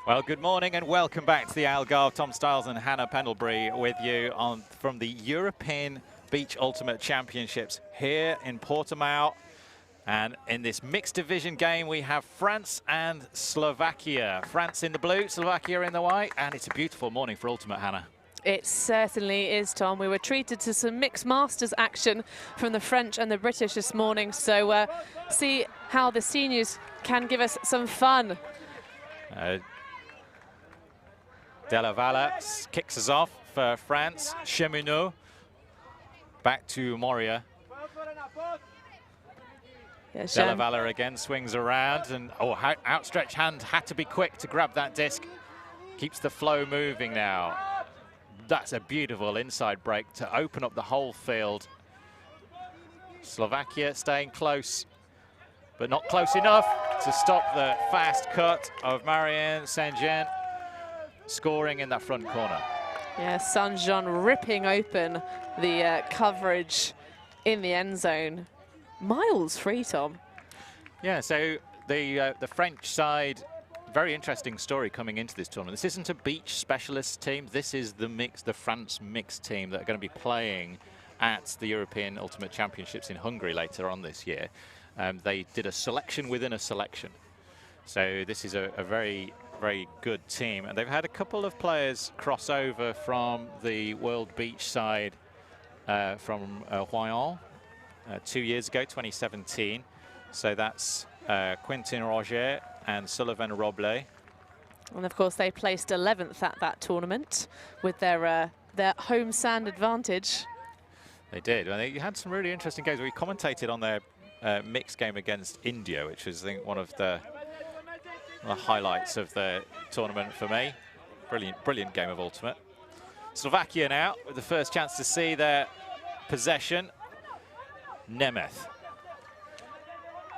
Well, good morning and welcome back to the Algarve. Tom Stiles and Hannah Pendlebury with you from the European Beach Ultimate Championships here in Portimao. And in this mixed division game, we have France and Slovakia. France in the blue, Slovakia in the white, and it's a beautiful morning for Ultimate, Hannah. It certainly is, Tom. We were treated to some mixed masters action from the French and the British this morning. So see how the seniors can give us some fun. Della Valle kicks us off for France. Cheminot back to Moria. Yes, Della Valle again swings around, and outstretched hand had to be quick to grab that disc. Keeps the flow moving now. That's a beautiful inside break to open up the whole field. Slovakia staying close, but not close enough to stop the fast cut of Marianne Saint-Jean, scoring in that front corner. Yeah, Saint-Jean ripping open the coverage in the end zone. Miles free, Tom. Yeah, so the French side, very interesting story coming into this tournament. This isn't a beach specialist team. This is the France mixed team that are going to be playing at the European Ultimate Championships in Hungary later on this year. They did a selection within a selection. So this is a very good team. And they've had a couple of players cross over from the World Beach side from Royan 2 years ago, 2017. So that's Quentin Roger and Sullivan Roble. And of course they placed 11th at that tournament with their home sand advantage. They did. And they had some really interesting games. We commentated on their mixed game against India, which was, I think, one of the highlights of the tournament for me. Brilliant game of Ultimate. Slovakia now with the first chance to see their possession. Nemeth.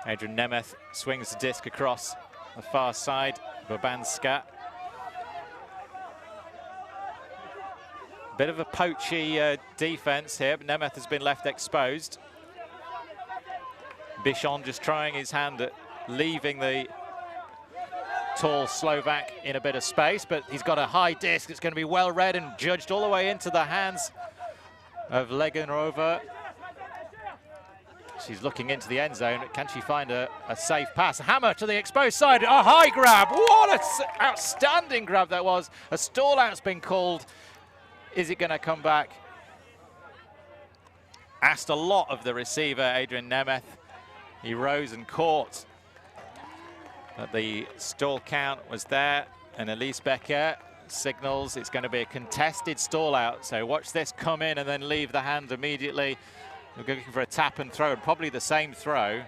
Adrian Nemeth swings the disc across the far side. Babanska. Bit of a poachy defense here, but Nemeth has been left exposed. Bichon just trying his hand at leaving the tall Slovak in a bit of space, but he's got a high disc. It's going to be well read and judged all the way into the hands of Leganova. She's looking into the end zone. Can she find a safe pass? Hammer to the exposed side. A high grab. What an outstanding grab that was. A stall out's been called. Is it going to come back? Asked a lot of the receiver, Adrian Nemeth. He rose and caught. But the stall count was there, and Elise Becker signals it's going to be a contested stall out. So watch this come in and then leave the hand immediately. We're looking for a tap and throw, and probably the same throw.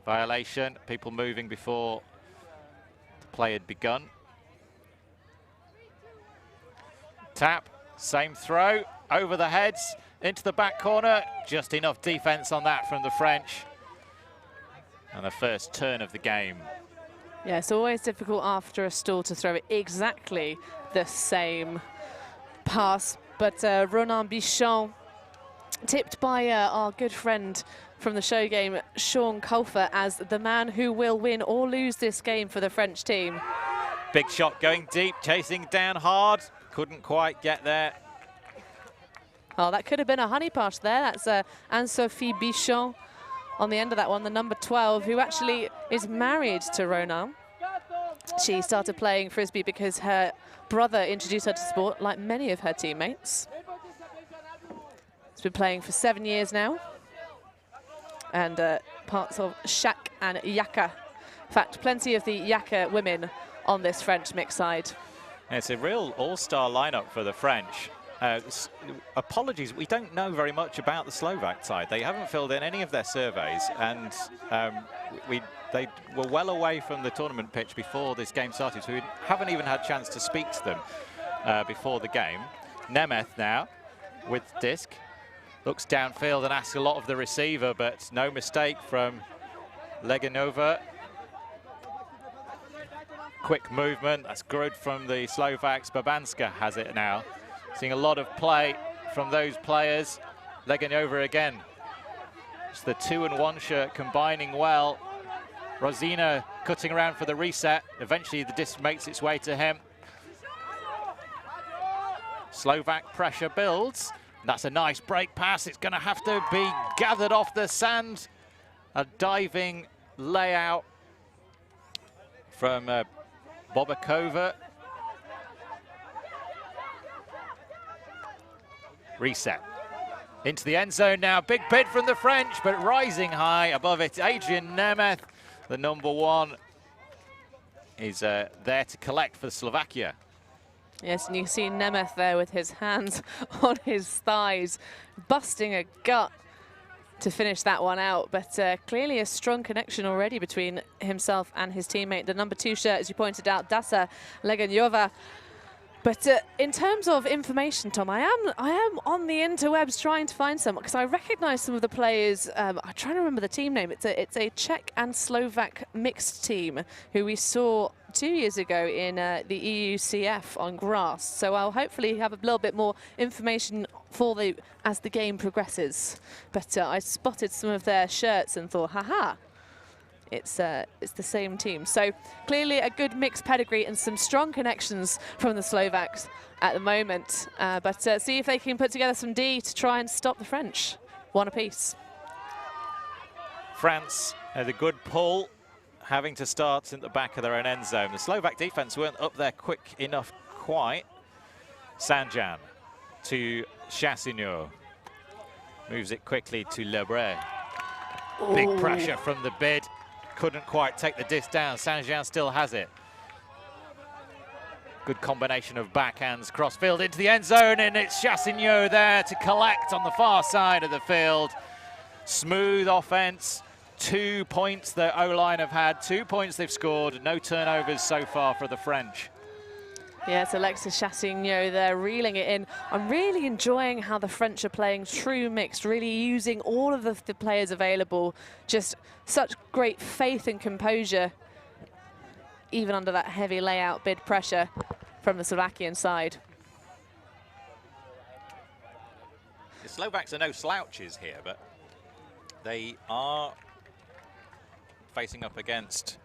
Violation, people moving before the play had begun. Tap, same throw, over the heads, into the back corner. Just enough defense on that from the French. And the first turn of the game. Yeah, it's always difficult after a stall to throw it exactly the same pass. But Ronan Bichon, tipped by our good friend from the show game, Sean Culfer, as the man who will win or lose this game for the French team. Big shot going deep, chasing down hard. Couldn't quite get there. Oh, that could have been a honey pass there. That's Anne-Sophie Bichon on the end of that one, the number 12, who actually is married to Ronan. She started playing Frisbee because her brother introduced her to sport, like many of her teammates. She's been playing for 7 years now. And parts of Shak and Yaka. In fact, plenty of the Yaka women on this French mixed side. It's a real all-star lineup for the French. Apologies, we don't know very much about the Slovak side. They haven't filled in any of their surveys, and they were well away from the tournament pitch before this game started, so we haven't even had a chance to speak to them before the game. Nemeth now with disc. Looks downfield and asks a lot of the receiver, but no mistake from Leganova. Quick movement, that's good from the Slovaks. Babanska has it now. Seeing a lot of play from those players. Leganova again. It's the 2-and-1 shirt combining well. Rosina cutting around for the reset. Eventually the disc makes its way to him. Slovak pressure builds. That's a nice break pass. It's going to have to be gathered off the sand. A diving layout from Bobakova. Reset. Into the end zone now. Big bid from the French, but rising high above it. Adrian Nemeth, the #1, is there to collect for Slovakia. Yes, and you see Nemeth there with his hands on his thighs, busting a gut to finish that one out. But clearly a strong connection already between himself and his teammate. The #2 shirt, as you pointed out, Dasa Leganjova. But in terms of information, Tom, I am on the interwebs trying to find some, because I recognise some of the players. I'm trying to remember the team name. It's a Czech and Slovak mixed team who we saw 2 years ago in the EUCF on grass. So I'll hopefully have a little bit more information as the game progresses. But I spotted some of their shirts and thought, haha. It's the same team. So clearly a good mixed pedigree and some strong connections from the Slovaks at the moment. But see if they can put together some D to try and stop the French. One apiece. France had a good pull, having to start in the back of their own end zone. The Slovak defense weren't up there quick enough quite. Sanjan to Chassignon. Moves it quickly to Lebre. Big pressure from the bid. Couldn't quite take the disc down. Sanjan still has it. Good combination of backhands, crossfield into the end zone, and it's Chassignon there to collect on the far side of the field. Smooth offense. 2 points the O-line have had. 2 points they've scored. No turnovers so far for the French. Yes, Alexis Chassignon there, reeling it in. I'm really enjoying how the French are playing true mixed, really using all of the players available. Just such great faith and composure, even under that heavy layout bid pressure from the Slovakian side. The Slovaks are no slouches here, but they are facing up against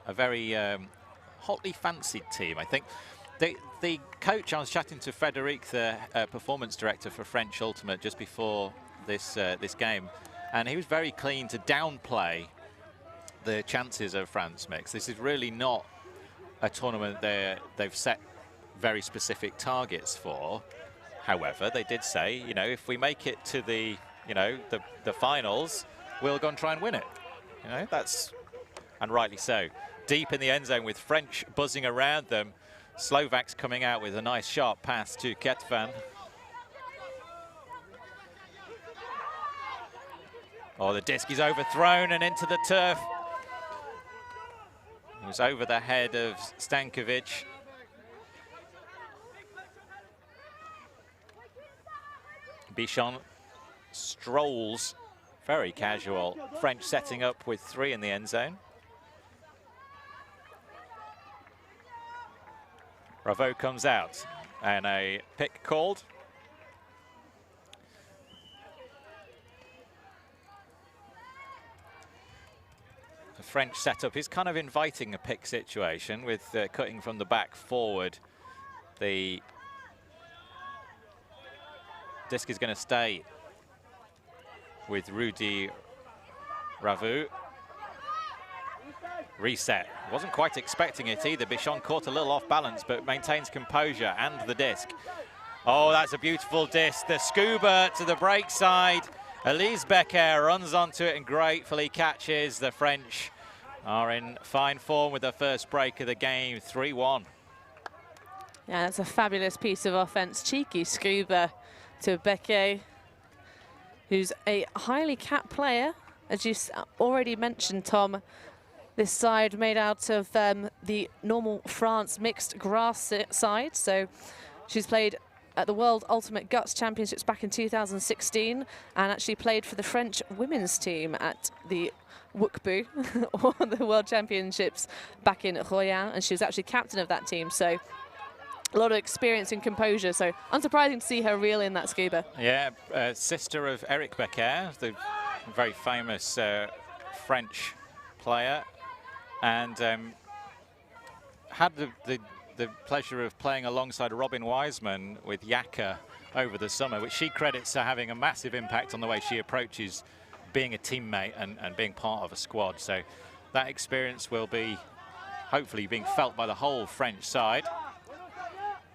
a very hotly fancied team, I think. The coach, I was chatting to Frederic, the performance director for French Ultimate, just before this game, and he was very keen to downplay the chances of France mix. This is really not a tournament they've set very specific targets for. However, they did say, you know, if we make it to the finals, we'll go and try and win it. You know, that's, and rightly so. Deep in the end zone with French buzzing around them. Slovaks coming out with a nice sharp pass to Ketvan. Oh, the disc is overthrown and into the turf. It was over the head of Stankovic. Bichon strolls, very casual. French setting up with 3 in the end zone. Ravo comes out and a pick called. The French setup is kind of inviting a pick situation with cutting from the back forward. The disc is going to stay with Rudy Ravo. Reset. Wasn't quite expecting it either. Bichon caught a little off balance, but maintains composure and the disc. Oh, that's a beautiful disc. The scuba to the break side. Elise Becker runs onto it and gratefully catches. The French are in fine form with the first break of the game, 3-1. Yeah, that's a fabulous piece of offense. Cheeky scuba to Becker, who's a highly capped player, as you already mentioned, Tom. This side made out of the normal France mixed grass side. So she's played at the World Ultimate Guts Championships back in 2016 and actually played for the French women's team at the WFDF, or the World Championships back in Royan, and she was actually captain of that team. So a lot of experience and composure. So unsurprising to see her reel in that scuba. Yeah, sister of Eric Becker, the very famous French player. and had the pleasure of playing alongside Robin Wiseman with Yaka over the summer, which she credits to having a massive impact on the way she approaches being a teammate and being part of a squad. So that experience will be hopefully being felt by the whole French side.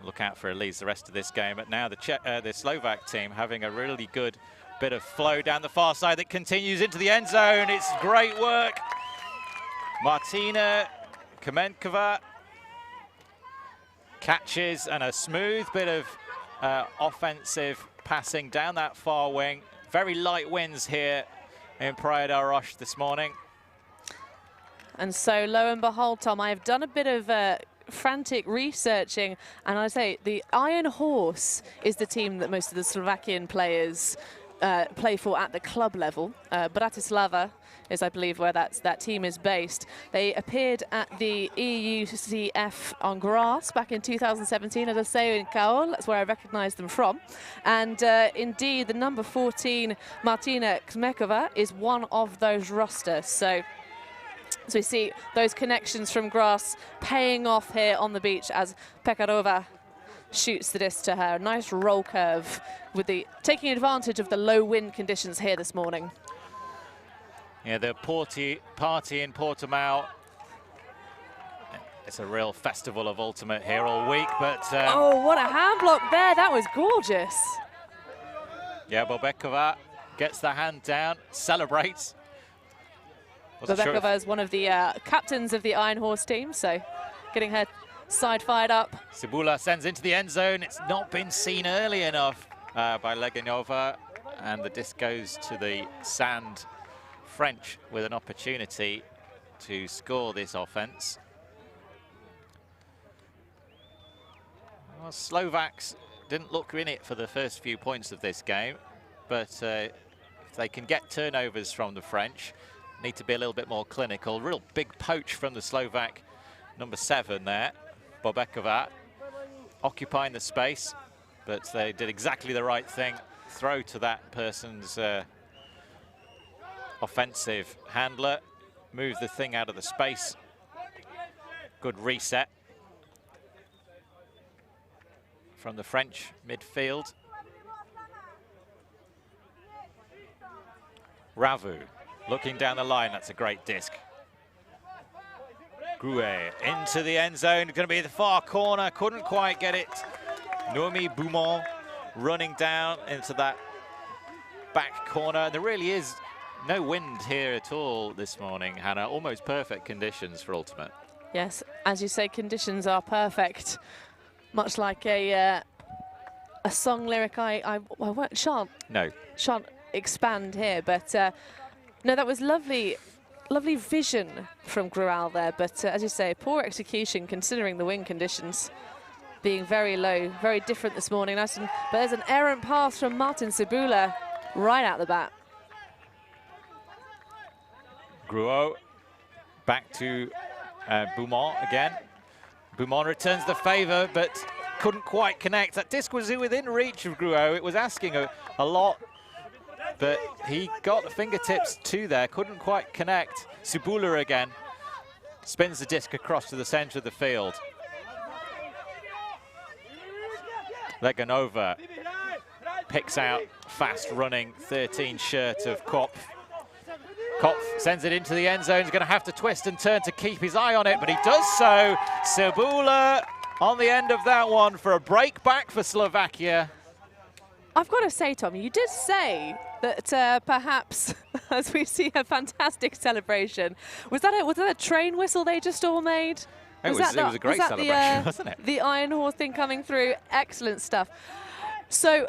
Look out for Elise the rest of this game. But now the Slovak team having a really good bit of flow down the far side that continues into the end zone. It's great work. Martina Kamenkova catches, and a smooth bit of offensive passing down that far wing. Very light winds here in Praia da Rocha this morning. And so, lo and behold, Tom, I have done a bit of frantic researching, and I say the Iron Horse is the team that most of the Slovakian players play for at the club level. Bratislava is, I believe, where that team is based. They appeared at the EUCF on grass back in 2017, as I say, in Kaol. That's where I recognise them from. And indeed, the number 14, Martina Kmekova, is one of those rosters. So we see those connections from grass paying off here on the beach as Pekarova shoots the disc to her. A nice roll curve with taking advantage of the low wind conditions here this morning. Yeah, the party in Portimao. It's a real festival of ultimate here all week, but... oh, what a hand block there. That was gorgeous. Yeah, Bobekova gets the hand down, celebrates. Bobekova is one of the captains of the Iron Horse team, so getting her side fired up. Cibula sends into the end zone. It's not been seen early enough by Leganova, and the disc goes to the sand. French with an opportunity to score this offense. Well, Slovaks didn't look in it for the first few points of this game, but if they can get turnovers from the French, need to be a little bit more clinical. Real big poach from the Slovak number 7 there, Bobekova, occupying the space, but they did exactly the right thing. Throw to that person's offensive handler, move the thing out of the space. Good reset from the French midfield. Ravu looking down the line, that's a great disc. Grouet into the end zone, going to be the far corner, couldn't quite get it. Noemi Beaumont running down into that back corner. There really is no wind here at all this morning, Hannah. Almost perfect conditions for ultimate. Yes, as you say, conditions are perfect. Much like a song lyric I shan't expand here, but no, that was lovely vision from Grual there, but as you say, poor execution considering the wind conditions being very low, very different this morning. But there's an errant pass from Martin Cibula right out the bat. Gruot back to Beaumont again. Beaumont returns the favour, but couldn't quite connect. That disc was within reach of Gruot. It was asking a lot, but he got the fingertips to there, couldn't quite connect. Cibula again spins the disc across to the centre of the field. Leganova picks out fast-running 13 shirt of Kopf. Kopf sends it into the end zone. He's going to have to twist and turn to keep his eye on it, but he does so. Cibula on the end of that one for a break back for Slovakia. I've got to say, Tom, you did say that perhaps, as we see a fantastic celebration, was that a train whistle they just all made? It was a great celebration, wasn't it? The Iron Horse thing coming through, excellent stuff. So,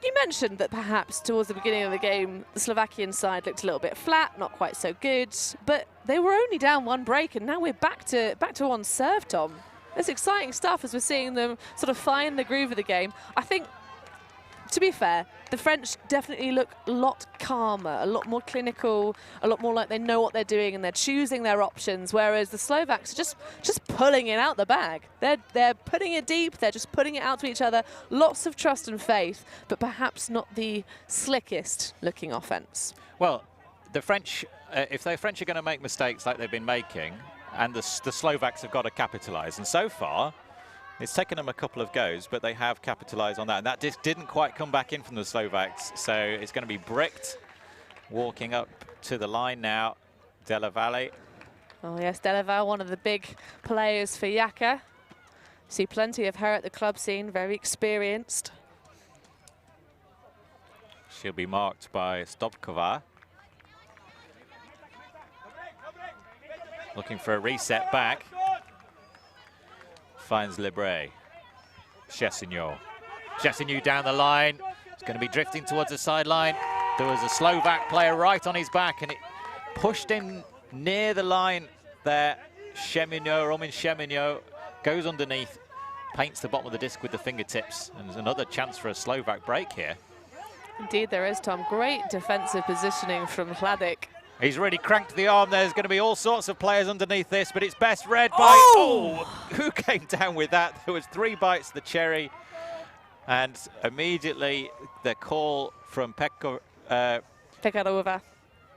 you mentioned that perhaps towards the beginning of the game, the Slovakian side looked a little bit flat, not quite so good, but they were only down one break, and now we're back to one serve, Tom. It's exciting stuff as we're seeing them sort of find the groove of the game. I think, to be fair, the French definitely look a lot calmer, a lot more clinical, a lot more like they know what they're doing and they're choosing their options, whereas the Slovaks are just pulling it out the bag. They're putting it deep, they're just putting it out to each other. Lots of trust and faith, but perhaps not the slickest looking offense. Well, the French, if the French are going to make mistakes like they've been making, and the Slovaks have got to capitalise. And so far, it's taken them a couple of goes, but they have capitalised on that. And that disc didn't quite come back in from the Slovaks, so it's going to be bricked. Walking up to the line now, Della Valle. Oh yes, Della Valle, one of the big players for Jaka. See plenty of her at the club scene, very experienced. She'll be marked by Stopkova. Looking for a reset back. Finds Lebre. Chessignon. Chessignon down the line. It's going to be drifting towards the sideline. There was a Slovak player right on his back, and it pushed him near the line there. Roman Chessignon goes underneath, paints the bottom of the disc with the fingertips, and there's another chance for a Slovak break here. Indeed there is, Tom. Great defensive positioning from Hladik. He's really cranked the arm. There's going to be all sorts of players underneath this, but it's best read by... Oh! Who came down with that? There was 3 bites of the cherry, and immediately the call from Pekarova.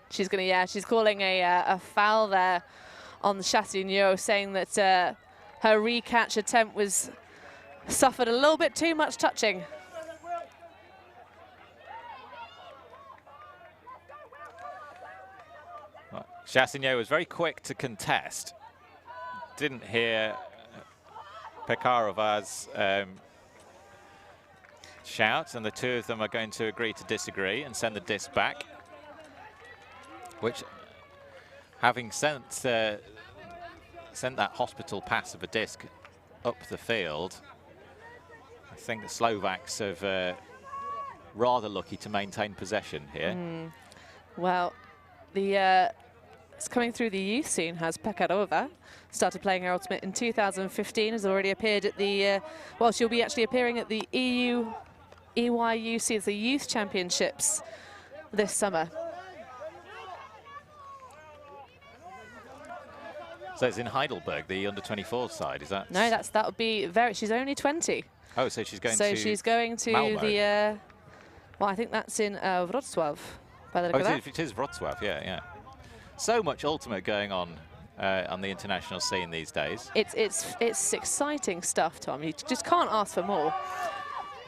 She's going to, she's calling a foul there on Chessignon, saying that her recatch attempt suffered a little bit too much touching. Chessignon was very quick to contest. Didn't hear Pekarova's shout, and the two of them are going to agree to disagree and send the disc back. Which, having sent that hospital pass of a disc up the field, I think the Slovaks have rather lucky to maintain possession here. Well, it's coming through the youth scene has Pekarova. Started playing her ultimate in 2015, has already appeared at the, well, she'll be actually appearing at the EYUC, it's the Youth Championships this summer. So it's in Heidelberg, the under-24 side, is that? No, that would be she's only 20. Oh, so she's going to So she's going to Malmo. well, I think that's in Wrocław. By the look of that. It is Wrocław, yeah. So much ultimate going on the international scene these days. It's exciting stuff, Tom. You just can't ask for more.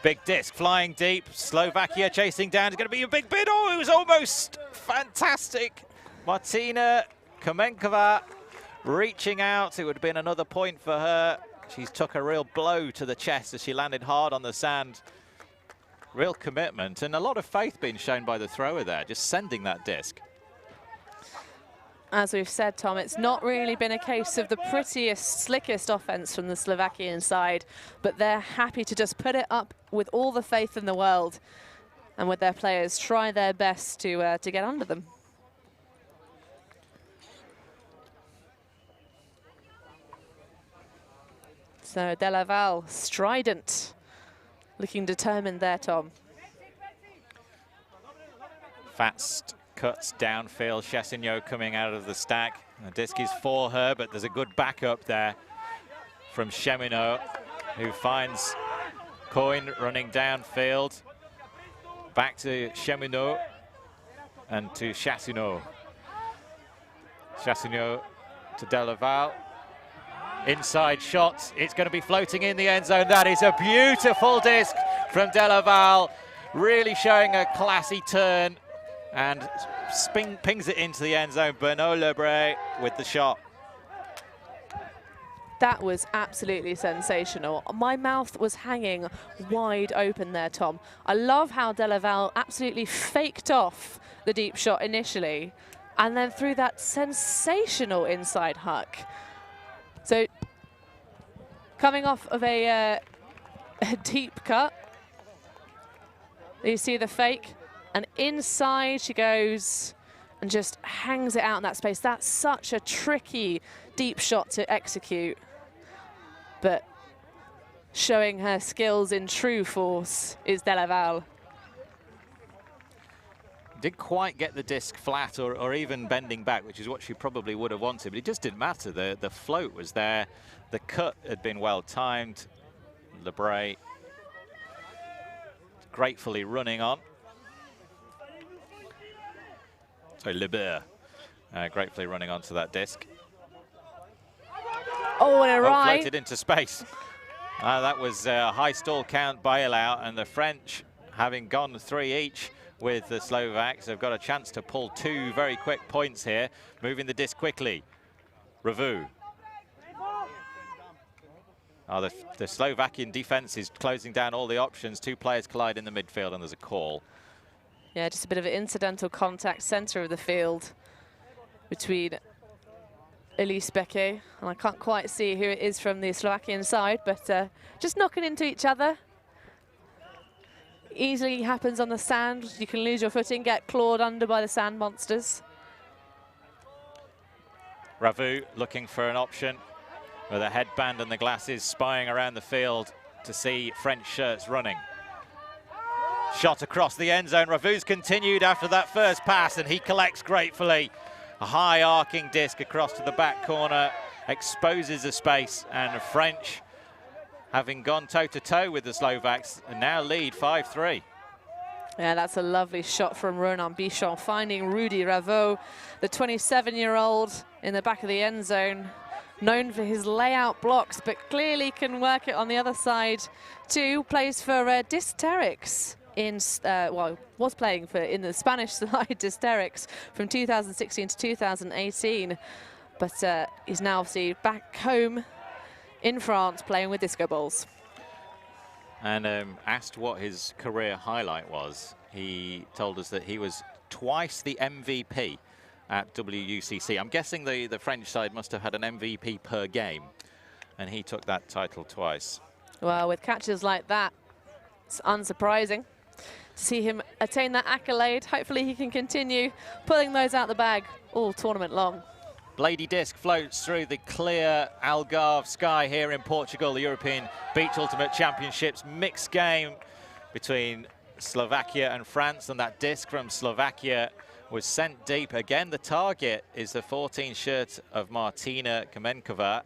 Big disc flying deep. Slovakia chasing down. It's going to be a big bid. Oh, it was almost fantastic. Martina Kamenkova reaching out. It would have been another point for her. She's took a real blow to the chest as she landed hard on the sand. Real commitment and a lot of faith being shown by the thrower there, just sending that disc. As we've said, Tom, it's not really been a case of the prettiest, slickest offense from the Slovakian side, but they're happy to just put it up with all the faith in the world and with their players try their best to get under them. So Della Valle, strident, looking determined there, Tom. Fast cuts downfield. Chessignon coming out of the stack. The disc is for her, but there's a good backup there from Chessignon, who finds Coyne running downfield. Back to Chessignon and to Chessignon. Chessignon to Della Valle. Inside shot, it's going to be floating in the end zone. That is a beautiful disc from Della Valle, really showing a classy turn, and pings it into the end zone. Bernard Lebre with the shot. That was absolutely sensational. My mouth was hanging wide open there, Tom. I love how Della Valle absolutely faked off the deep shot initially, and then threw that sensational inside huck. So, coming off of a deep cut, you see the fake, and inside she goes and just hangs it out in that space. That's such a tricky deep shot to execute, but showing her skills in true force is Della Valle. Didn't quite get the disc flat or even bending back, which is what she probably would have wanted, but it just didn't matter. The float was there. The cut had been well timed. Lebre gratefully running on. So Lebre gratefully running onto that disc. Oh, and a right. Floated into space. That was a high stall count bailout, and the French, having gone 3 each with the Slovaks, have got a chance to pull 2 very quick points here, moving the disc quickly. Ravu. The Slovakian defense is closing down all the options. 2 players collide in the midfield, and there's a call. Yeah, just a bit of an incidental contact center of the field between Elise Beke, and I can't quite see who it is from the Slovakian side, but just knocking into each other. Easily happens on the sand. You can lose your footing, get clawed under by the sand monsters. Ravu looking for an option with a headband and the glasses, spying around the field to see French shirts running. Shot across the end zone. Ravu's continued after that first pass, and he collects gratefully. A high arcing disc across to the back corner, exposes the space, and the French, having gone toe-to-toe with the Slovaks, now lead 5-3. Yeah, that's a lovely shot from Ronan Bichon, finding Rudy Raveau, the 27-year-old in the back of the end zone, known for his layout blocks, but clearly can work it on the other side too. Plays for Disterix in, well, was playing for in the Spanish side, Disterix, from 2016 to 2018, but he's now obviously back home in France playing with disco balls. And asked what his career highlight was, he told us that he was twice the MVP at WUCC. I'm guessing the French side must have had an MVP per game, and he took that title twice. Well, with catches like that, it's unsurprising to see him attain that accolade. Hopefully he can continue pulling those out the bag all tournament long. Blady disc floats through the clear Algarve sky here in Portugal, the European Beach Ultimate Championships mixed game between Slovakia and France, and that disc from Slovakia was sent deep. Again, the target is the 14 shirt of Martina Kamenkova,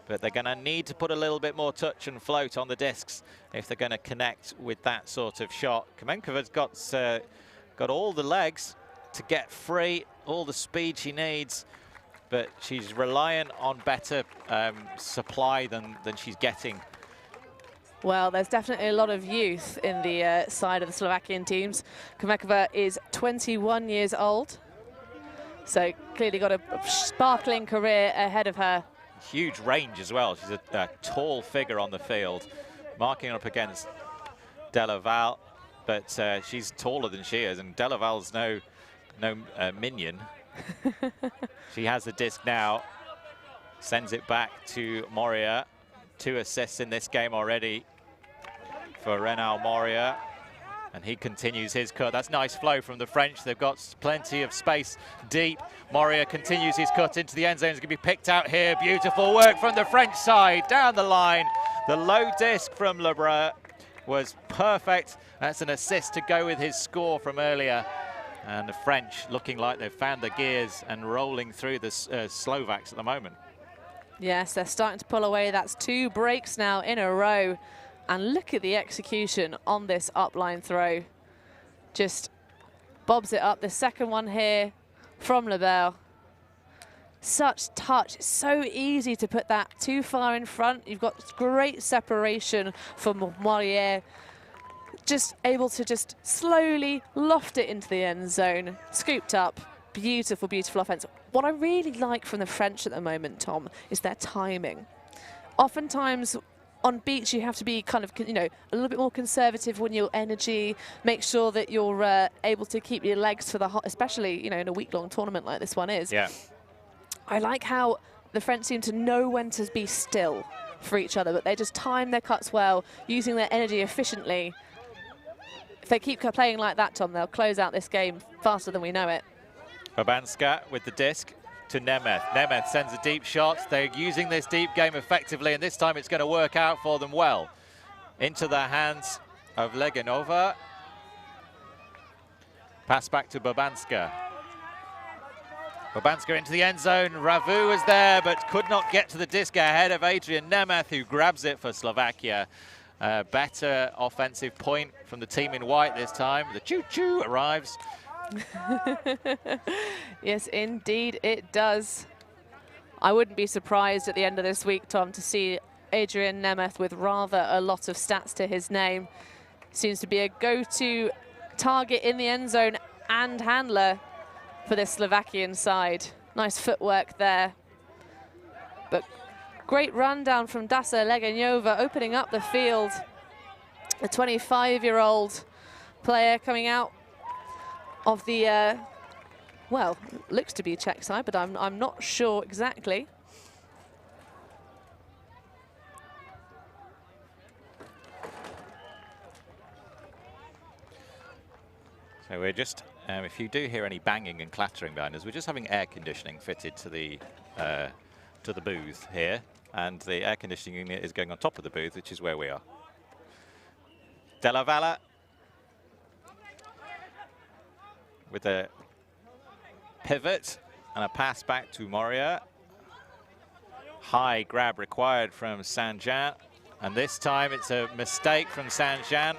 but they're going to need to put a little bit more touch and float on the discs if they're going to connect with that sort of shot. Kamenkova's got all the legs to get free, all the speed she needs, but she's reliant on better supply than she's getting. Well, there's definitely a lot of youth in the side of the Slovakian teams. Kamenkova is 21 years old, so clearly got a sparkling career ahead of her. Huge range as well. She's a tall figure on the field, marking up against Delaval, but she's taller than she is, and Delaval's no minion. She has the disc now, sends it back to Moria. 2 assists in this game already for Renal Moria, and he continues his cut. That's nice flow from the French. They've got plenty of space deep. Moria continues his cut into the end zone. It's going to be picked out here. Beautiful work from the French side down the line. The low disc from Lebrun was perfect. That's an assist to go with his score from earlier. And the French looking like they've found the gears and rolling through the Slovaks at the moment. Yes, they're starting to pull away. That's 2 breaks now in a row. And look at the execution on this upline throw. Just bobs it up. The second one here from Lebel. Such touch. It's so easy to put that too far in front. You've got great separation from Moirier. Just able to just slowly loft it into the end zone. Scooped up. Beautiful, beautiful offense. What I really like from the French at the moment, Tom, is their timing. Oftentimes on beach, you have to be kind of, you know, a little bit more conservative when your energy, make sure that you're able to keep your legs for the hot, especially, you know, in a week-long tournament like this one is. Yeah. I like how the French seem to know when to be still for each other, but they just time their cuts well, using their energy efficiently. If they keep playing like that, Tom, they'll close out this game faster than we know it. Babanska with the disc to Nemeth. Nemeth sends a deep shot. They're using this deep game effectively, and this time it's going to work out for them well. Into the hands of Leganova. Pass back to Babanska. Babanska into the end zone. Ravu was there, but could not get to the disc ahead of Adrian Nemeth, who grabs it for Slovakia. Better offensive point from the team in white this time. The choo-choo arrives. Yes, indeed it does. I wouldn't be surprised at the end of this week, Tom, to see Adrian Nemeth with rather a lot of stats to his name. Seems to be a go-to target in the end zone and handler for this Slovakian side. Nice footwork there. But great rundown from Dasa Legeňová, opening up the field. A 25-year-old player coming out of the, well, looks to be a Czech side, but I'm not sure exactly. So we're just, if you do hear any banging and clattering behind us, we're just having air conditioning fitted to the booth here, and the air conditioning unit is going on top of the booth, which is where we are. Della Valle with a pivot and a pass back to Moria. High grab required from Saint-Jean, and this time it's a mistake from Saint-Jean.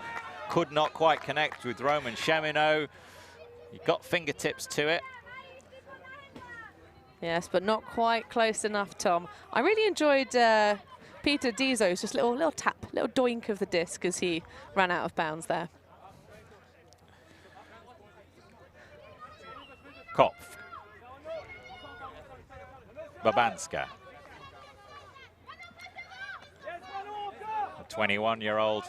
Could not quite connect with Roman Cheminot. He got fingertips to it. Yes, but not quite close enough, Tom. I really enjoyed Peter Dizo's just little tap, little doink of the disc as he ran out of bounds there. Kopf. Babanska. A 21-year-old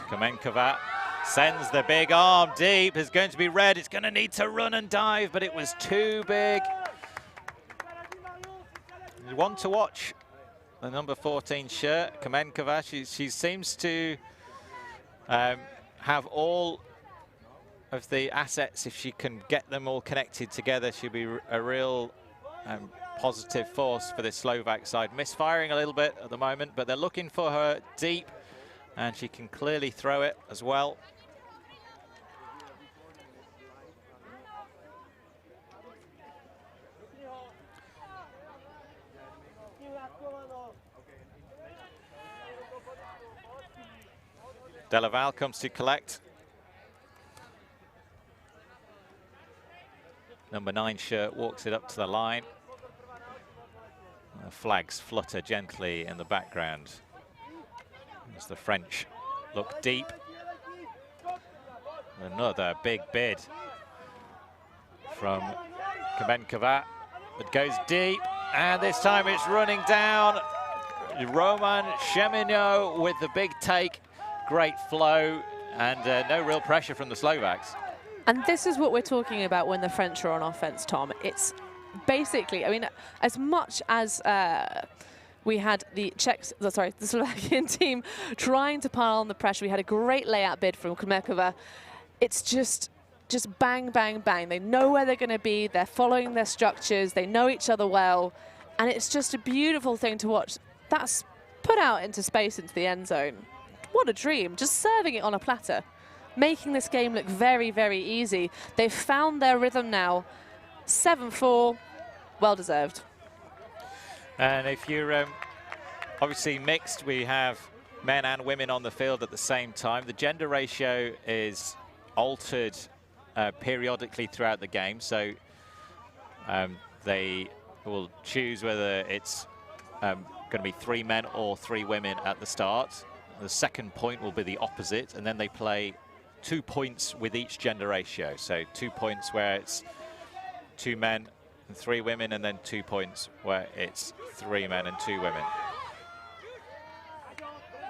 Kamenkova sends the big arm deep. It's going to be red. It's going to need to run and dive, but it was too big. One to watch, the number 14 shirt, Kamenkova. She seems to have all of the assets. If she can get them all connected together, she'll be a real positive force for the Slovak side. Misfiring a little bit at the moment, but they're looking for her deep, and she can clearly throw it as well. Della Valle comes to collect. Number 9 shirt walks it up to the line. The flags flutter gently in the background as the French look deep. Another big bid from Kamenkova. It goes deep, and this time it's running down. Roman Cheminot with the big take. Great flow, and no real pressure from the Slovaks. And this is what we're talking about when the French are on offense, Tom. It's basically, I mean, as much as we had the the Slovakian team trying to pile on the pressure, we had a great layout bid from Kamenkova. It's just bang, bang, bang. They know where they're going to be. They're following their structures. They know each other well. And it's just a beautiful thing to watch. That's put out into space into the end zone. What a dream, just serving it on a platter, making this game look very, very easy. They've found their rhythm now. 7-4, well deserved. And if you're obviously mixed, we have men and women on the field at the same time. The gender ratio is altered periodically throughout the game, so they will choose whether it's going to be 3 men or 3 women at the start. The second point will be the opposite, and then they play 2 points with each gender ratio. So 2 points where it's 2 men and 3 women, and then 2 points where it's 3 men and 2 women.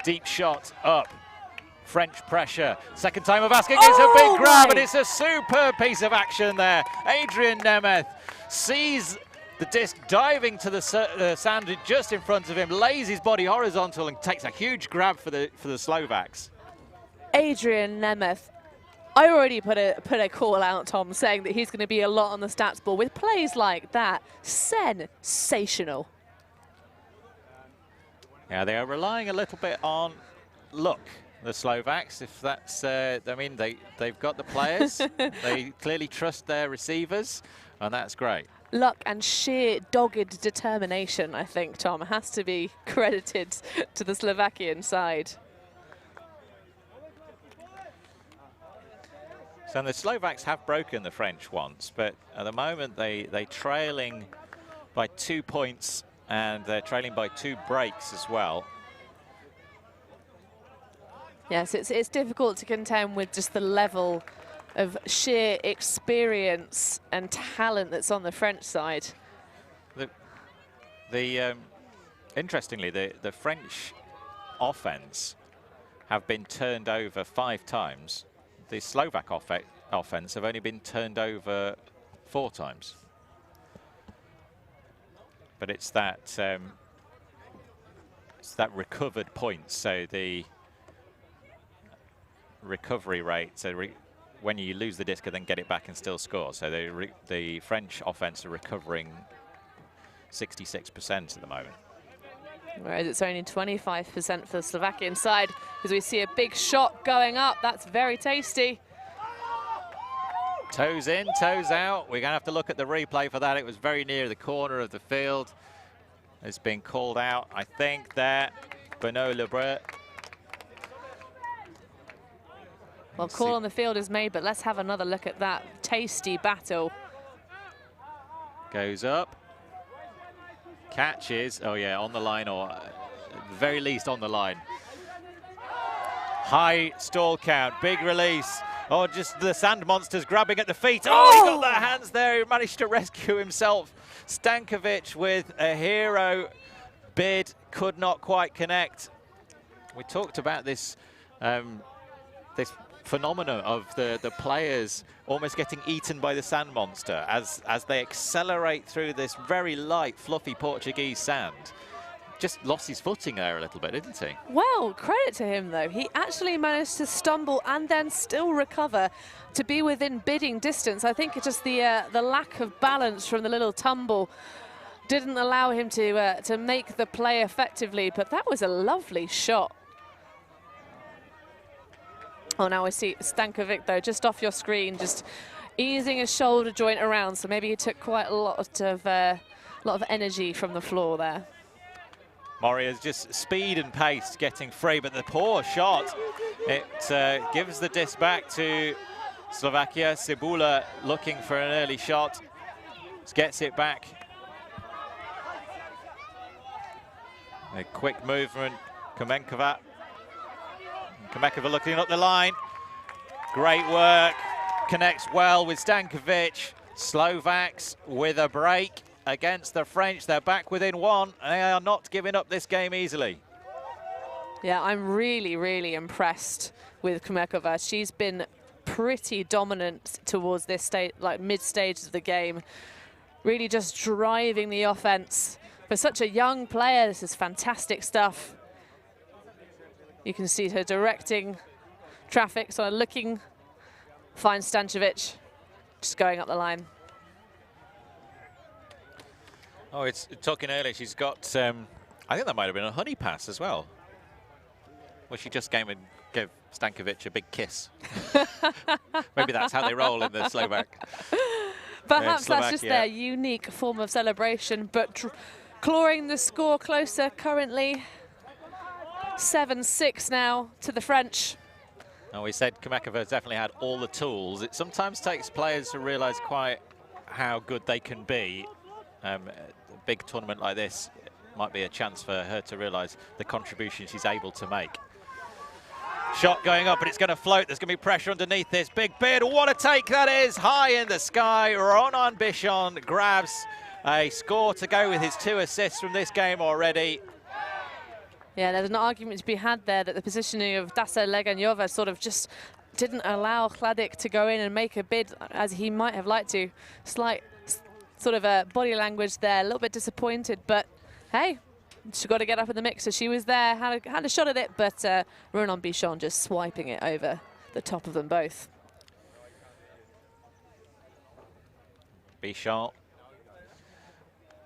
Deep shot up. French pressure. Second time of asking. It's a big grab, and it's a superb piece of action there. Adrian Nemeth sees the disc diving to the sand just in front of him, lays his body horizontal and takes a huge grab for the Slovaks. Adrian Nemeth, I already put a call out, Tom, saying that he's going to be a lot on the stats board. With plays like that, sensational. Yeah, they are relying a little bit on luck, the Slovaks. If that's, I mean, they've got the players. They clearly trust their receivers, and that's great. Luck and sheer dogged determination, I think, Tom, has to be credited to the Slovakian side. So the Slovaks have broken the French once, but at the moment they're trailing by 2 points and they're trailing by 2 breaks as well. Yes, it's difficult to contend with just the level of sheer experience and talent that's on the French side. Interestingly, the French offense have been turned over 5 times. The Slovak offense have only been turned over 4 times. But it's that recovered point. So the recovery rate. So when you lose the disc and then get it back and still score. So the French offense are recovering 66% at the moment. Whereas it's only 25% for the Slovakian side, because we see a big shot going up. That's very tasty. Toes in, toes out. We're going to have to look at the replay for that. It was very near the corner of the field. It's been called out, I think, there. Bernard Lebrun. Well, call on the field is made, but let's have another look at that tasty battle. Goes up. Catches. Oh, yeah, on the line, or at the very least on the line. High stall count, big release. Oh, just the sand monster's grabbing at the feet. Oh, he got the hands there. He managed to rescue himself. Stankovic with a hero bid, could not quite connect. We talked about this this phenomenon of the players almost getting eaten by the sand monster as they accelerate through this very light, fluffy Portuguese sand. Just lost his footing there a little bit, didn't he? Well, credit to him, though. He actually managed to stumble and then still recover to be within bidding distance. I think it's just the lack of balance from the little tumble didn't allow him to make the play effectively, but that was a lovely shot. Oh, now I see Stankovic, though, just off your screen, just easing his shoulder joint around, so maybe he took quite a lot of energy from the floor there. Moria's just speed and pace getting free, but the poor shot, it gives the disc back to Slovakia. BULA looking for an early shot, gets it back. A quick movement, Kamenkova looking up the line. Great work, connects well with Stankovic. Slovaks with a break against the French. They're back within 1. They are not giving up this game easily. Yeah, I'm really, really impressed with Kamenkova. She's been pretty dominant towards this state, like mid-stage of the game. Really just driving the offense. For such a young player, this is fantastic stuff. You can see her directing traffic, so looking, finds Stankovic, just going up the line. Oh, it's talking earlier. She's got, I think that might have been a honey pass as well. Well, she just came and gave Stankovic a big kiss. Maybe that's how they roll in the Slovak. Perhaps that's just their unique form of celebration, but clawing the score closer currently. 7-6 now to the French. And we said Kamenkova definitely had all the tools. It sometimes takes players to realise quite how good they can be. A big tournament like this might be a chance for her to realise the contribution she's able to make. Shot going up, and it's going to float. There's going to be pressure underneath this. Big bid. What a take that is. High in the sky. Ronan Bichon grabs a score to go with his 2 assists from this game already. Yeah, there's an argument to be had there that the positioning of Dasa Leganyova sort of just didn't allow Hladik to go in and make a bid as he might have liked to. Slight sort of a body language there, a little bit disappointed, but hey, she got to get up in the mix. So she was there, had a shot at it, but Ronan Bichon just swiping it over the top of them both. Bichon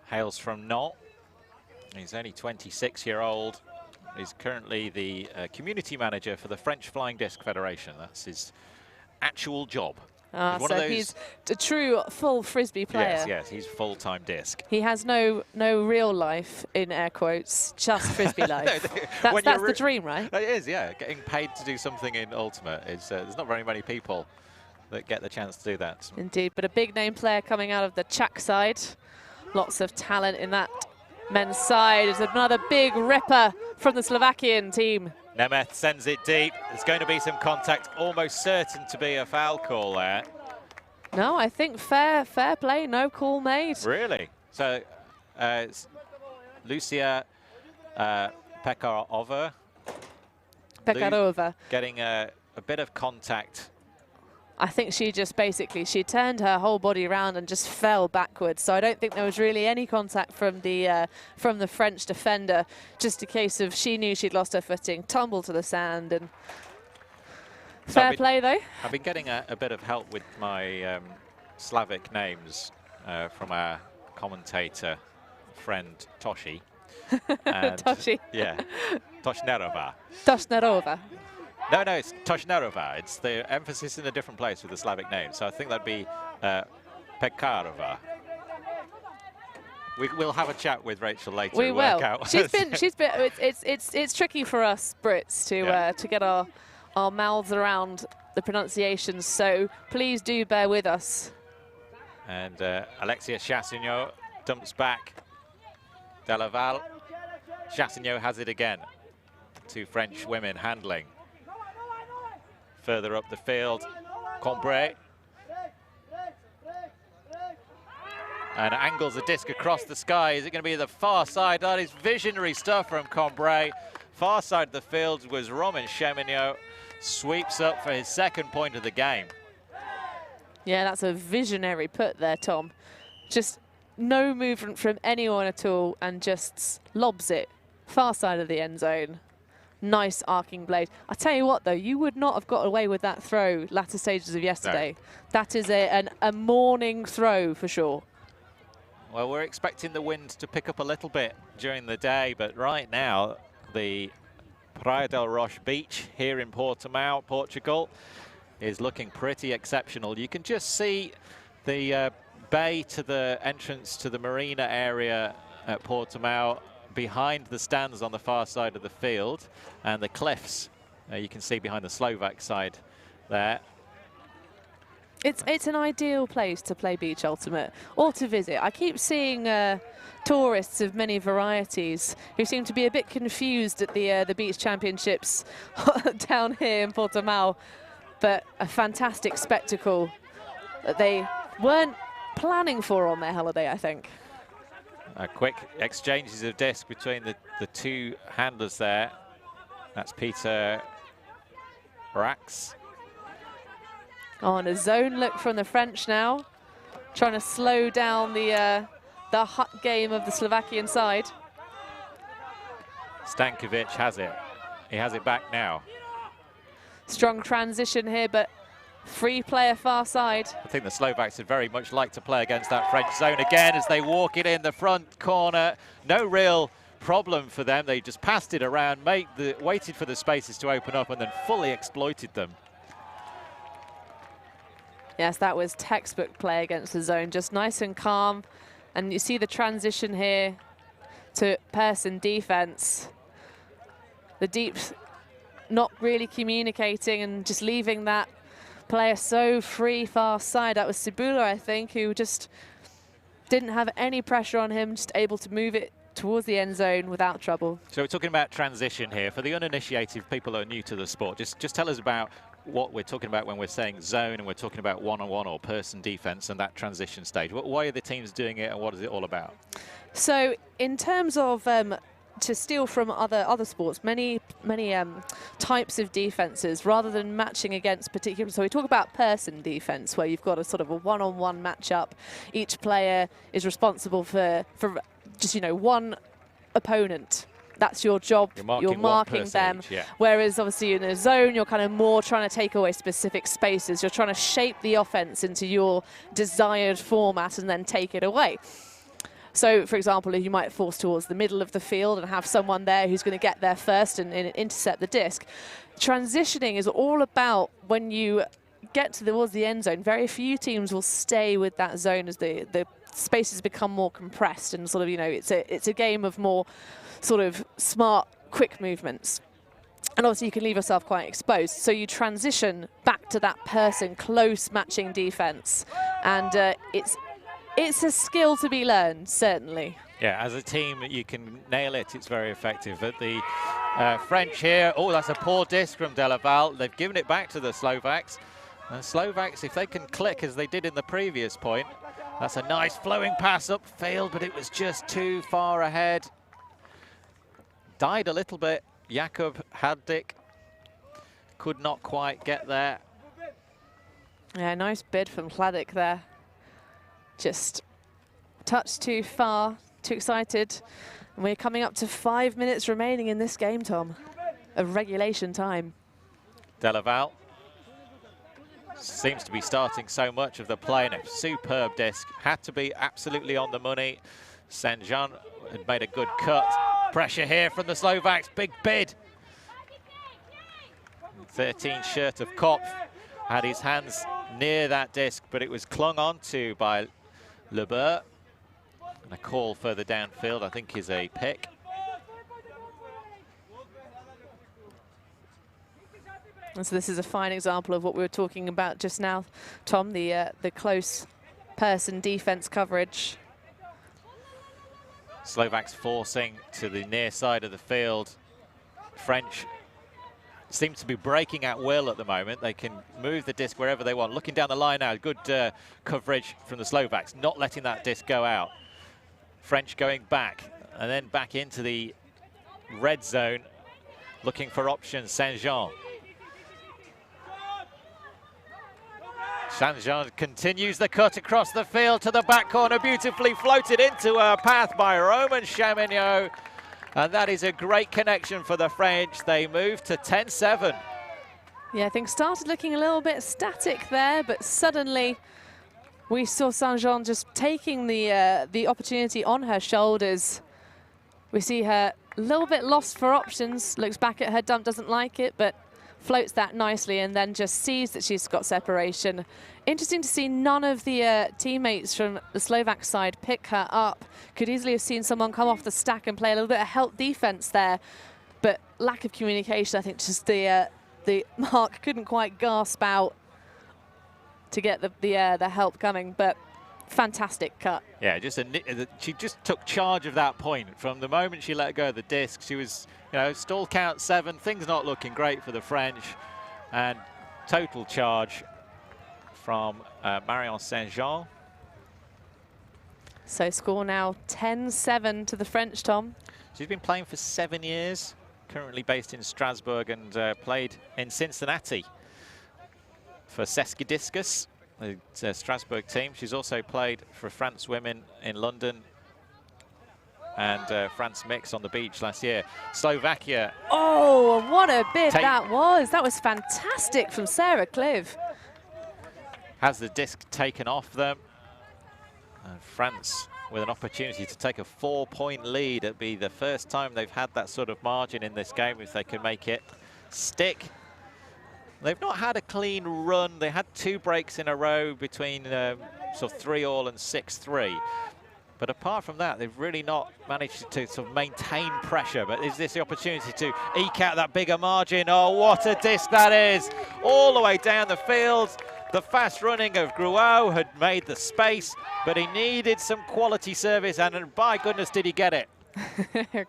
hails from Nantes. He's only 26-year-old. He's currently the community manager for the French Flying Disc Federation. That's his actual job. So he's a true full Frisbee player. Yes, he's full-time disc. He has no real life, in air quotes, just Frisbee life. That's the dream, right? It is, yeah. Getting paid to do something in Ultimate is, there's not very many people that get the chance to do that. Indeed, but a big name player coming out of the Czech side. Lots of talent in that men's side. It's another big ripper from the Slovakian team. Nemeth sends it deep. There's going to be some contact, almost certain to be a foul call there. No, I think fair play, no call made. Really? So, Lucia Pekarova getting a bit of contact. I think she just basically, she turned her whole body around and just fell backwards. So I don't think there was really any contact from the French defender. Just a case of she knew she'd lost her footing, tumbled to the sand, and fair play though. I've been getting a bit of help with my Slavic names from our commentator friend Toshi. Toshi. Yeah, Toshnerova. Toshnerova. No, it's Toshnerova. It's the emphasis in a different place with the Slavic name. So I think that'd be Pekarova. We'll have a chat with Rachel later. We will. Work out. She's been. It's tricky for us Brits to get our mouths around the pronunciations. So please do bear with us. And Alexia Chassignon dumps back. Delaval. Chassignon has it again. Two French women handling. Further up the field, Combray. And angles the disc across the sky. Is it going to be the far side? That is visionary stuff from Combray. Far side of the field was Roman Cheminot. Sweeps up for his second point of the game. Yeah, that's a visionary put there, Tom. Just no movement from anyone at all and just lobs it. Far side of the end zone. Nice arcing blade. I tell you what, though, you would not have got away with that throw latter stages of yesterday. No. That is a morning throw for sure. Well, we're expecting the wind to pick up a little bit during the day, but right now, the Praia da Rocha beach here in Portimao, Portugal, is looking pretty exceptional. You can just see the bay to the entrance to the marina area at Portimao behind the stands on the far side of the field, and the cliffs you can see behind the Slovak side there. It's an ideal place to play beach ultimate or to visit. I keep seeing tourists of many varieties who seem to be a bit confused at the beach championships down here in Portimao, but a fantastic spectacle that they weren't planning for on their holiday, I think. Quick exchanges of disc between the two handlers there. That's Peter Rax. Oh, and a zone look from the French now, trying to slow down the hut game of the Slovakian side. Stankovic has it. He has it back now. Strong transition here, but free player far side. I think the Slovaks would very much like to play against that French zone again as they walk it in the front corner. No real problem for them. They just passed it around, waited for the spaces to open up and then fully exploited them. Yes, that was textbook play against the zone, just nice and calm. And you see the transition here to person defense. The deeps not really communicating and just leaving that player so free far side. That was Cibula, I think, who just didn't have any pressure on him, just able to move it towards the end zone without trouble. So we're talking about transition here. For the uninitiated people who are new to the sport, just tell us about what we're talking about when we're saying zone and we're talking about one-on-one or person defense and that transition stage. Why are the teams doing it and what is it all about? So in terms of to steal from other sports, many types of defenses rather than matching against particular. So we talk about person defense, where you've got a sort of a one-on-one matchup. Each player is responsible for just one opponent. That's your job. You're marking them. Each, yeah. Whereas obviously in a zone, you're kind of more trying to take away specific spaces. You're trying to shape the offense into your desired format and then take it away. So, for example, you might force towards the middle of the field and have someone there who's going to get there first and intercept the disc. Transitioning is all about when you get towards the end zone, very few teams will stay with that zone as the spaces become more compressed and sort of, it's a game of more sort of smart, quick movements. And obviously you can leave yourself quite exposed. So you transition back to that person, close matching defense. And it's it's a skill to be learned, certainly. Yeah, as a team, you can nail it. It's very effective. But the French here, oh, that's a poor disc from Delaval. They've given it back to the Slovaks. And Slovaks, if they can click as they did in the previous point, that's a nice flowing pass upfield, but it was just too far ahead. Died a little bit. Jakub Haddik could not quite get there. Yeah, nice bid from Hladek there. Just touched too far, too excited. And we're coming up to 5 minutes remaining in this game, Tom, of regulation time. Delaval seems to be starting so much of the play, and a superb disc. Had to be absolutely on the money. Saint-Jean had made a good cut. Pressure here from the Slovaks, big bid. 13 shirt of Kopf had his hands near that disc, but it was clung onto by Lebert. And a call further downfield, I think, is a pick. And so this is a fine example of what we were talking about just now, Tom, the close person defense coverage. Slovaks forcing to the near side of the field. French seem to be breaking at will at the moment. They can move the disc wherever they want. Looking down the line now, good coverage from the Slovaks, not letting that disc go out. French going back and then back into the red zone, looking for options. Saint-Jean. Saint-Jean continues the cut across the field to the back corner, beautifully floated into a path by Roman Chamignot. And that is a great connection for the French. They move to 10-7. Yeah, things started looking a little bit static there, but suddenly we saw Saint-Jean just taking the opportunity on her shoulders. We see her a little bit lost for options, looks back at her dump, doesn't like it, but floats that nicely and then just sees that she's got separation. Interesting to see none of the teammates from the Slovak side pick her up. Could easily have seen someone come off the stack and play a little bit of help defense there, but lack of communication. I think just the mark couldn't quite gasp out to get the help coming, but fantastic cut. Yeah, she just took charge of that point. From the moment she let go of the disc, she was, you know, stall count 7, things not looking great for the French, and total charge from Marion Saint-Jean. So score now 10-7 to the French, Tom. She's been playing for 7 years, currently based in Strasbourg, and played in Cincinnati for Ceskidiscus, the Strasbourg team. She's also played for France Women in London and France Mix on the beach last year. Slovakia. Oh, what a bid that was. That was fantastic from Sarah Clive. Has the disc taken off them. And France with an opportunity to take a 4-point lead. It'd be the first time they've had that sort of margin in this game if they can make it stick. They've not had a clean run. They had 2 breaks in a row between sort of 3-all and 6-3. But apart from that, they've really not managed to sort of maintain pressure. But is this the opportunity to eke out that bigger margin? Oh, what a disc that is. All the way down the field. The fast running of Gruau had made the space, but he needed some quality service, and by goodness did he get it.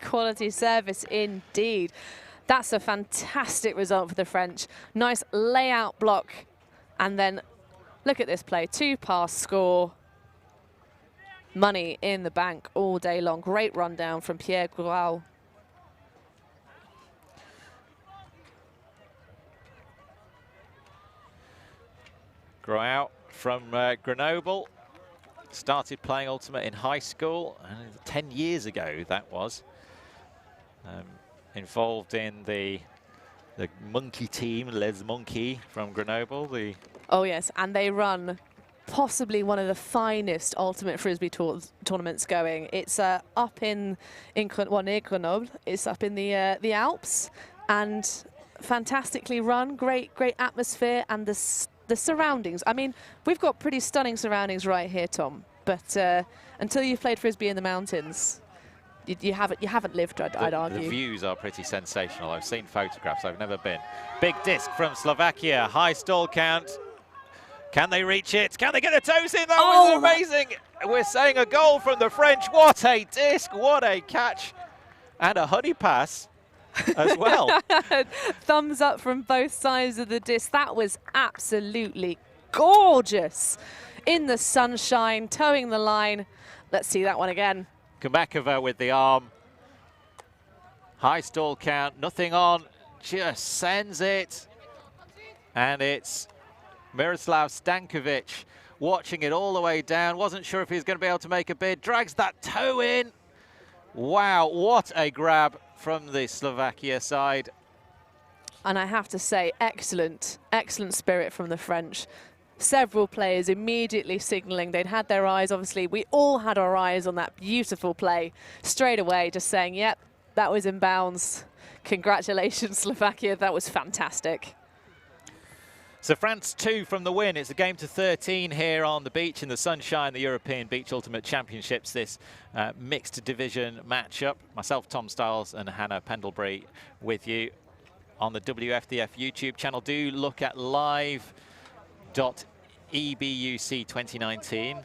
Quality service indeed. That's a fantastic result for the French. Nice layout block. And then look at this play. 2-pass score. Money in the bank all day long. Great rundown from Pierre Gruau. Gruau from Grenoble. Started playing Ultimate in high school. 10 years ago, that was. Involved in the monkey team, Les Monkey from Grenoble. Oh yes, and they run possibly one of the finest Ultimate Frisbee tournaments going. It's up in near Grenoble. It's up in the Alps, and fantastically run. Great atmosphere, and the surroundings. I mean, we've got pretty stunning surroundings right here, Tom. But until you've played Frisbee in the mountains, you haven't lived, I'd argue. The views are pretty sensational. I've seen photographs, I've never been. Big disc from Slovakia, high stall count. Can they reach it? Can they get the toes in? That was amazing. we're saying a goal from the French. What a disc, what a catch, and a honey pass as well. Thumbs up from both sides of the disc. That was absolutely gorgeous. In the sunshine, towing the line. Let's see that one again. Komakova with the arm. High stall count, nothing on, just sends it. And it's Miroslav Stankovic watching it all the way down. Wasn't sure if he was going to be able to make a bid. Drags that toe in. Wow, what a grab from the Slovakia side. And I have to say, excellent spirit from the French. Several players immediately signalling they'd had their eyes. Obviously, we all had our eyes on that beautiful play straight away, just saying, yep, that was in bounds. Congratulations, Slovakia. That was fantastic. So France 2 from the win. It's a game to 13 here on the beach in the sunshine, the European Beach Ultimate Championships, this mixed division matchup. Myself, Tom Stiles, and Hannah Pendlebury with you on the WFDF YouTube channel. Do look at live.ebuc 2019.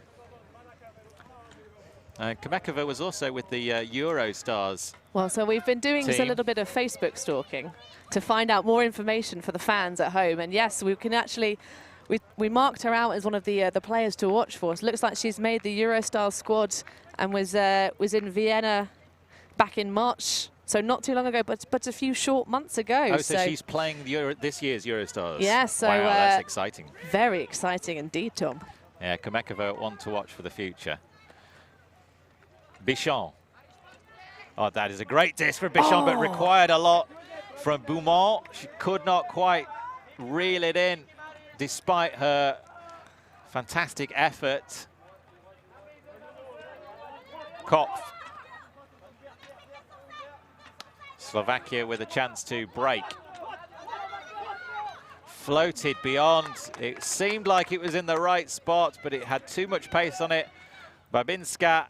Komakova was also with the Eurostars. Well, so we've been doing team. a little bit of Facebook stalking to find out more information for the fans at home. And yes, we can actually, we marked her out as one of the players to watch for us. Looks like she's made the Eurostars squad and was in Vienna back in March. So not too long ago, but a few short months ago. Oh, so she's playing this year's Eurostars. Yeah, so wow, that's exciting. Very exciting indeed, Tom. Yeah, Komakova, one to watch for the future. Bichon. Oh, that is a great disc for Bichon, but required a lot from Beaumont. She could not quite reel it in, despite her fantastic effort. Kopf. Slovakia with a chance to break. Floated beyond. It seemed like it was in the right spot, but it had too much pace on it. Babinska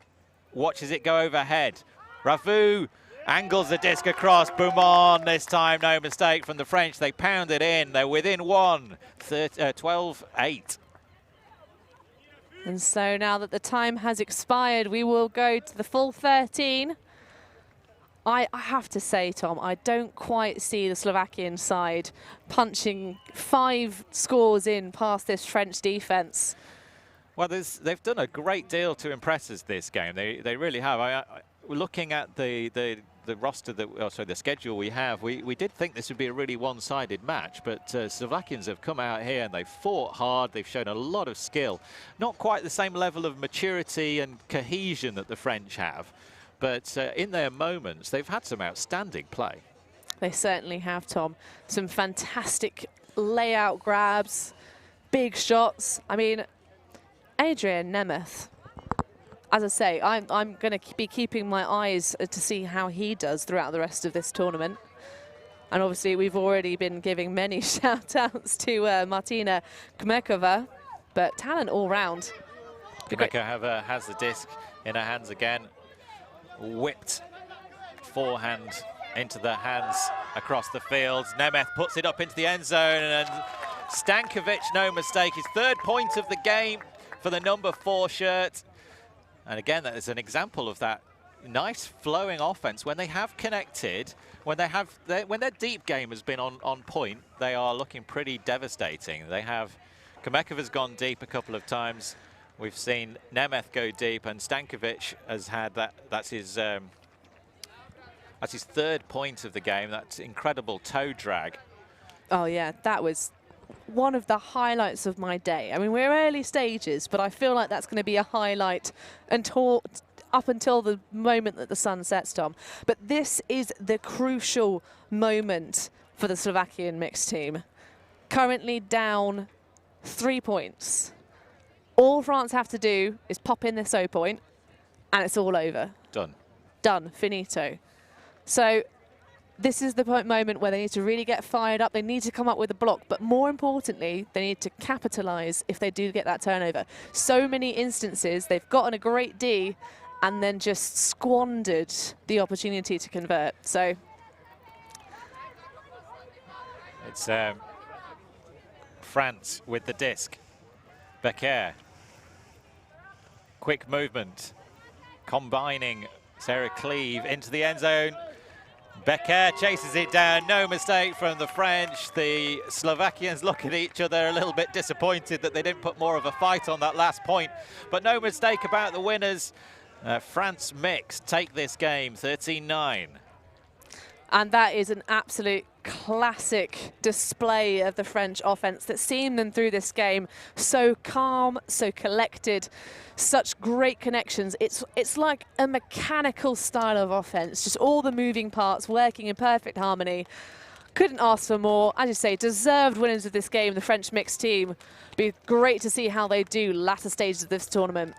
watches it go overhead. Rafu angles the disc across. Beaumont this time, no mistake from the French. They pound it in. They're within one. 12-8. And so now that the time has expired, we will go to the full 13. I have to say, Tom, I don't quite see the Slovakian side punching 5 scores in past this French defence. Well, they've done a great deal to impress us this game. They really have. Looking at the roster, the schedule we have, we did think this would be a really one-sided match, but Slovakians have come out here and they've fought hard. They've shown a lot of skill. Not quite the same level of maturity and cohesion that the French have, but in their moments, they've had some outstanding play. They certainly have, Tom. Some fantastic layout grabs, big shots. I mean, Adrian Nemeth, as I say, I'm going to be keeping my eyes to see how he does throughout the rest of this tournament. And obviously, we've already been giving many shout-outs to Martina Komakova, but talent all round. Komakova has the disc in her hands again. Whipped forehand into the hands across the field. Nemeth puts it up into the end zone, and Stankovic, no mistake, his 3rd point of the game for the number 4 shirt. And again, that is an example of that nice flowing offense. When they have connected, when their deep game has been on point, they are looking pretty devastating. They have, Komakova's gone deep a couple of times. We've seen Nemeth go deep, and Stankovic has had that. That's his 3rd point of the game. That's incredible toe drag. Oh yeah, that was one of the highlights of my day. I mean, we're early stages, but I feel like that's going to be a highlight up until the moment that the sun sets, Tom. But this is the crucial moment for the Slovakian mixed team. Currently down 3 points. All France have to do is pop in this 0 point, and it's all over. Done. Done, finito. So this is the moment where they need to really get fired up. They need to come up with a block, but more importantly, they need to capitalise if they do get that turnover. So many instances, they've gotten a great D and then just squandered the opportunity to convert. So it's France with the disc. Becker. quick movement, combining Sarah Cleve into the end zone. Becker chases it down, no mistake from the French. The Slovakians look at each other a little bit disappointed that they didn't put more of a fight on that last point, but no mistake about the winners. France mixed take this game 13-9. And that is an absolute classic display of the French offense that's seen them through this game. So calm, so collected, such great connections. It's like a mechanical style of offense, just all the moving parts working in perfect harmony. Couldn't ask for more. As you say, deserved winners of this game, the French mixed team. Be great to see how they do latter stages of this tournament.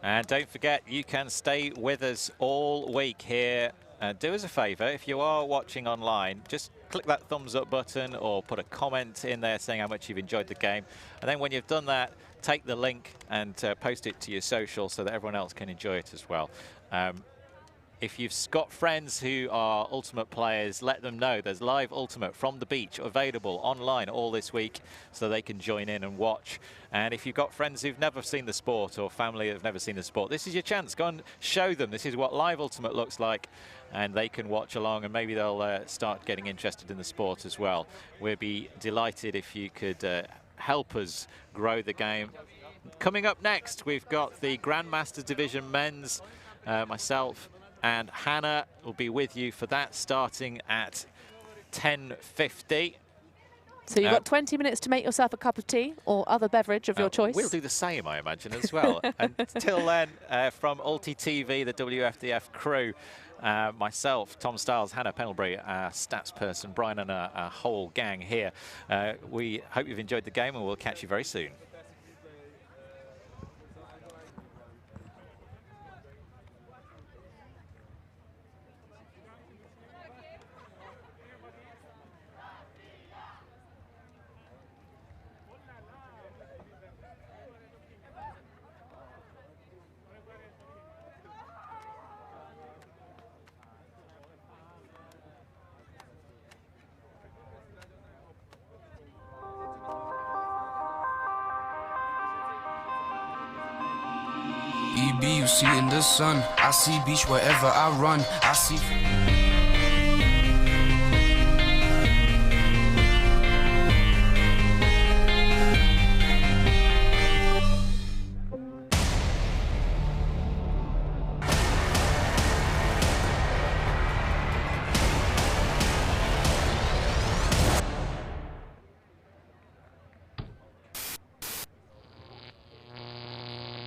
And don't forget, you can stay with us all week here. Do us a favour, if you are watching online, just click that thumbs up button or put a comment in there saying how much you've enjoyed the game. And then when you've done that, take the link and post it to your social so that everyone else can enjoy it as well. If you've got friends who are Ultimate players, let them know there's live Ultimate from the beach available online all this week so they can join in and watch. And if you've got friends who've never seen the sport or family who've never seen the sport, this is your chance. Go and show them this is what live Ultimate looks like, and they can watch along and maybe they'll start getting interested in the sport as well. We'd be delighted if you could help us grow the game. Coming up next, we've got the Grandmaster Division men's, myself and Hannah will be with you for that, starting at 10:50. So you've got 20 minutes to make yourself a cup of tea or other beverage of your choice. We'll do the same, I imagine, as well. Until then, from Ulti TV, the WFDF crew, myself, Tom Stiles, Hannah Pendlebury, our stats person, Brian, and our whole gang here. We hope you've enjoyed the game, and we'll catch you very soon. EBUC in the sun, I see beach wherever I run, I see...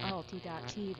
Ulti.TV